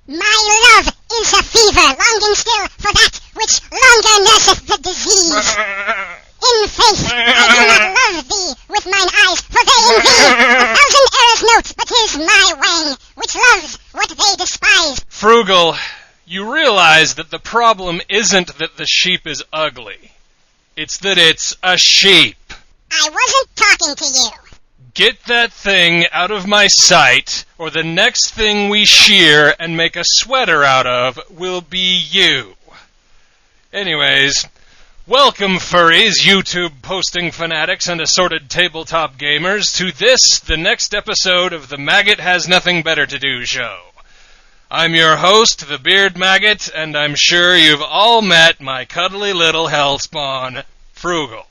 My love is a fever, longing still for that which longer nurseth the disease. In faith, I do not love thee with mine eyes, for they in thee 1,000 errors note, but 'tis my wang, which loves what they despise. Frugal, you realize that the problem isn't that the sheep is ugly. It's that it's a sheep. I wasn't talking to you. Get that thing out of my sight, or the next thing we shear and make a sweater out of will be you. Anyways, welcome furries, YouTube posting fanatics, and assorted tabletop gamers to this, the next episode of the Maggot Has Nothing Better to Do show. I'm your host, the Beard Maggot, and I'm sure you've all met my cuddly little hellspawn, Frugal.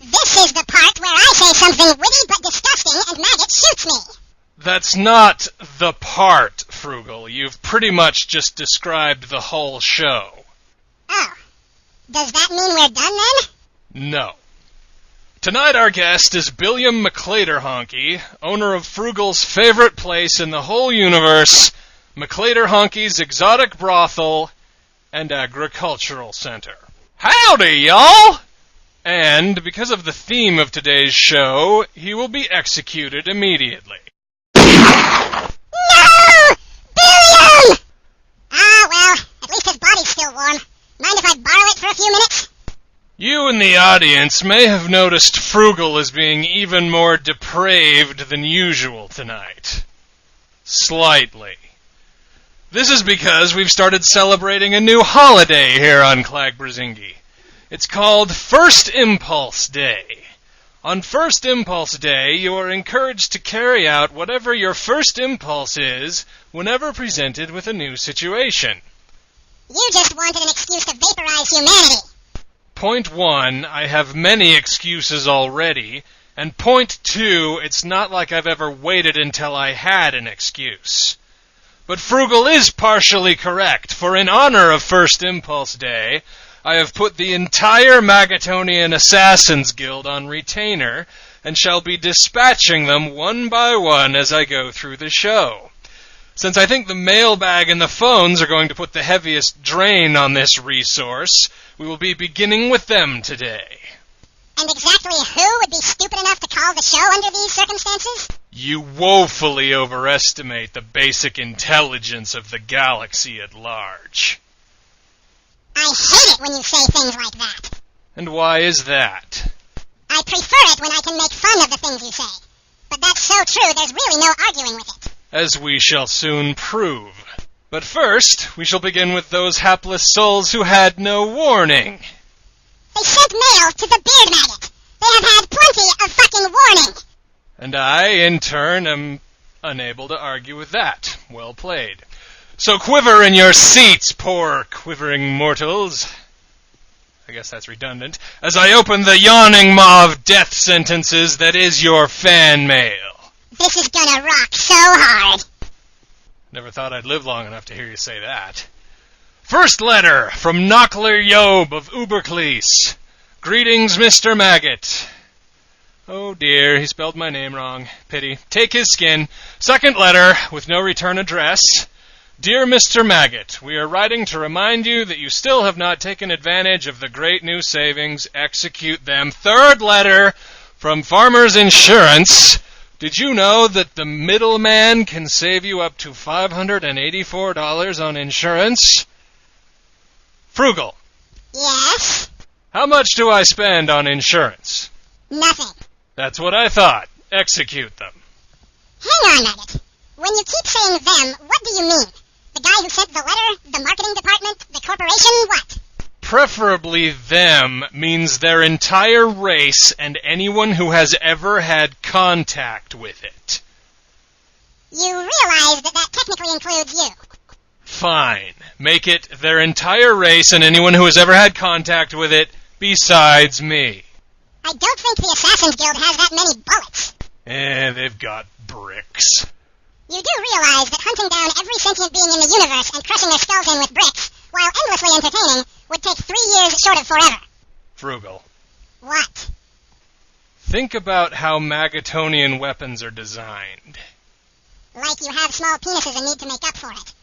This is the part where I say something witty but disgusting and Maggot shoots me. That's not the part, Frugal. You've pretty much just described the whole show. Oh. Does that mean we're done then? No. Tonight our guest is Billiam McClaterhonky, owner of Frugal's favorite place in the whole universe, McClaterhonky's Exotic Brothel and Agricultural Center. Howdy, y'all! And, because of the theme of today's show, he will be executed immediately. No! Billiam! Ah, well, at least his body's still warm. Mind if I borrow it for a few minutes? You in the audience may have noticed Frugal as being even more depraved than usual tonight. Slightly. This is because we've started celebrating a new holiday here on Clagbrazingi. It's called First Impulse Day. On First Impulse Day, you are encouraged to carry out whatever your first impulse is whenever presented with a new situation. You just wanted an excuse to vaporize humanity. Point 1, I have many excuses already, and point 2, it's not like I've ever waited until I had an excuse. But Frugal is partially correct, for in honor of First Impulse Day, I have put the entire Maggotonian Assassins Guild on retainer, and shall be dispatching them one by one as I go through the show. Since I think the mailbag and the phones are going to put the heaviest drain on this resource, we will be beginning with them today. And exactly who would be stupid enough to call the show under these circumstances? You woefully overestimate the basic intelligence of the galaxy at large. I hate it when you say things like that. And why is that? I prefer it when I can make fun of the things you say. But that's so true, there's really no arguing with it. As we shall soon prove. But first, we shall begin with those hapless souls who had no warning. They sent mail to the Beard Maggot. They have had plenty of fucking warning. And I, in turn, am unable to argue with that. Well played. So quiver in your seats, poor quivering mortals. I guess that's redundant. As I open the yawning maw of death sentences that is your fan mail. This is gonna rock so hard. Never thought I'd live long enough to hear you say that. First letter from Knockler Yob of Ubercleese. Greetings, Mr. Maggot. Oh dear, he spelled my name wrong. Pity. Take his skin. Second letter with no return address. Dear Mr. Maggot, we are writing to remind you that you still have not taken advantage of the great new savings. Execute them. Third letter from Farmers Insurance. Did you know that the middleman can save you up to $584 on insurance? Frugal. Yes? How much do I spend on insurance? Nothing. That's what I thought. Execute them. Hang on, Maggot. When you keep saying them, what do you mean? The guy who sent the letter? The marketing department? The corporation? What? Preferably them means their entire race and anyone who has ever had contact with it. You realize that technically includes you. Fine. Make it their entire race and anyone who has ever had contact with it besides me. I don't think the Assassin's Guild has that many bullets. They've got bricks. You do realize that hunting down every sentient being in the universe and crushing their skulls in with bricks, while endlessly entertaining, would take 3 years short of forever. Frugal. What? Think about how Maggotonian weapons are designed. Like you have small penises and need to make up for it.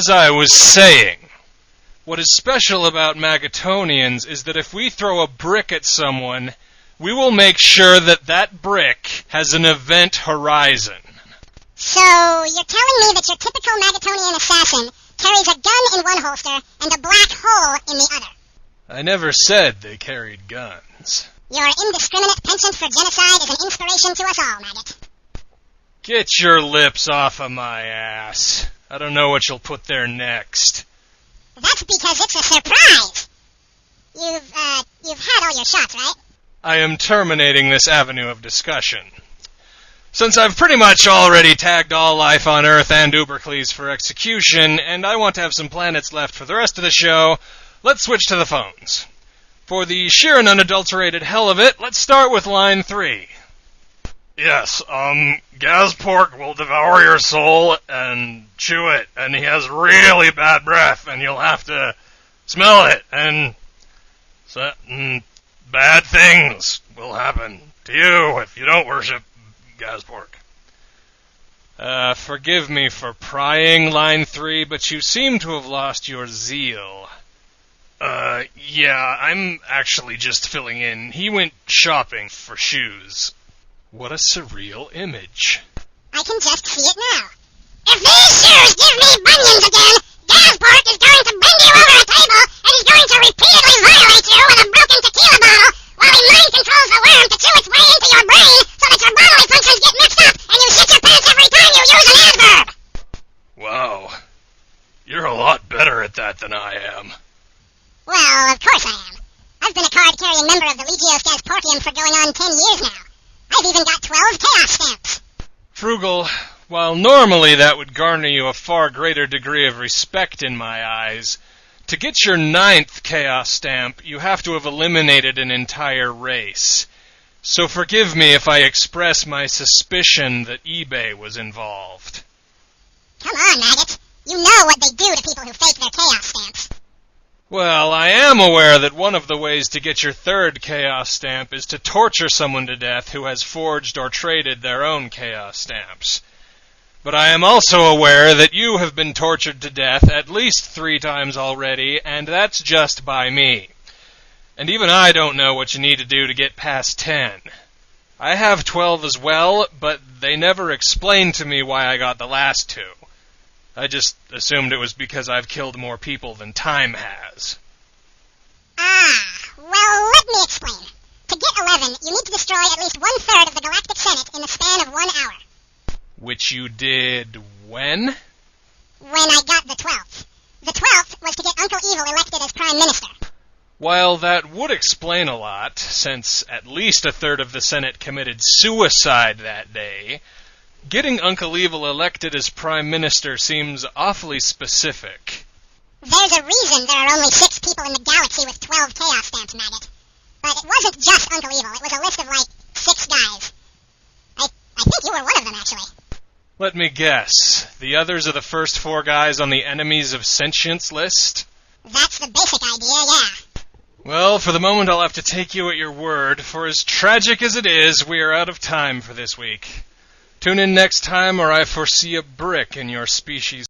As I was saying, what is special about Maggotonians is that if we throw a brick at someone, we will make sure that that brick has an event horizon. So, you're telling me that your typical Maggotonian assassin carries a gun in one holster and a black hole in the other? I never said they carried guns. Your indiscriminate penchant for genocide is an inspiration to us all, Maggot. Get your lips off of my ass. I don't know what you'll put there next. That's because it's a surprise. You've had all your shots, right? I am terminating this avenue of discussion. Since I've pretty much already tagged all life on Earth and Ubercles for execution, and I want to have some planets left for the rest of the show, let's switch to the phones. For the sheer and unadulterated hell of it, let's start with line 3. Yes, Gaspork will devour your soul and chew it, and he has really bad breath, and you'll have to smell it, and bad things will happen to you if you don't worship Gaspork. Forgive me for prying, line 3, but you seem to have lost your zeal. Yeah, I'm actually just filling in. He went shopping for shoes. What a surreal image. I can just see it now. If these shoes give me bunions again, Gaspork is going to bend you over a table, and he's going to repeatedly violate you with a broken tequila bottle, while he mind controls the worm to chew its way into your brain, so that your bodily functions get mixed up, and you shit your pants every time you use an adverb. Wow. You're a lot better at that than I am. Well, of course I am. I've been a card-carrying member of the Legio Gasporkium for going on 10 years now. I've even got 12 chaos stamps. Frugal, while normally that would garner you a far greater degree of respect in my eyes, to get your 9th chaos stamp, you have to have eliminated an entire race. So forgive me if I express my suspicion that eBay was involved. Come on, Maggot. You know what they do to people who fake their chaos stamps. Well, I am aware that one of the ways to get your 3rd chaos stamp is to torture someone to death who has forged or traded their own chaos stamps. But I am also aware that you have been tortured to death at least 3 times already, and that's just by me. And even I don't know what you need to do to get past 10. I have 12 as well, but they never explained to me why I got the last 2. I just assumed it was because I've killed more people than time has. Well, let me explain. To get 11, you need to destroy at least 1/3 of the Galactic Senate in the span of 1 hour. Which you did when? When I got the 12th. The 12th was to get Uncle Evil elected as Prime Minister. While that would explain a lot, since at least 1/3 of the Senate committed suicide that day, getting Uncle Evil elected as Prime Minister seems awfully specific. There's a reason there are only 6 people in the galaxy with 12 chaos stamps, Maggot. But it wasn't just Uncle Evil, it was a list of, 6 guys. I think you were one of them, actually. Let me guess. The others are the first 4 guys on the Enemies of Sentience list? That's the basic idea, yeah. Well, for the moment I'll have to take you at your word, for as tragic as it is, we are out of time for this week. Tune in next time or I foresee a brick in your species.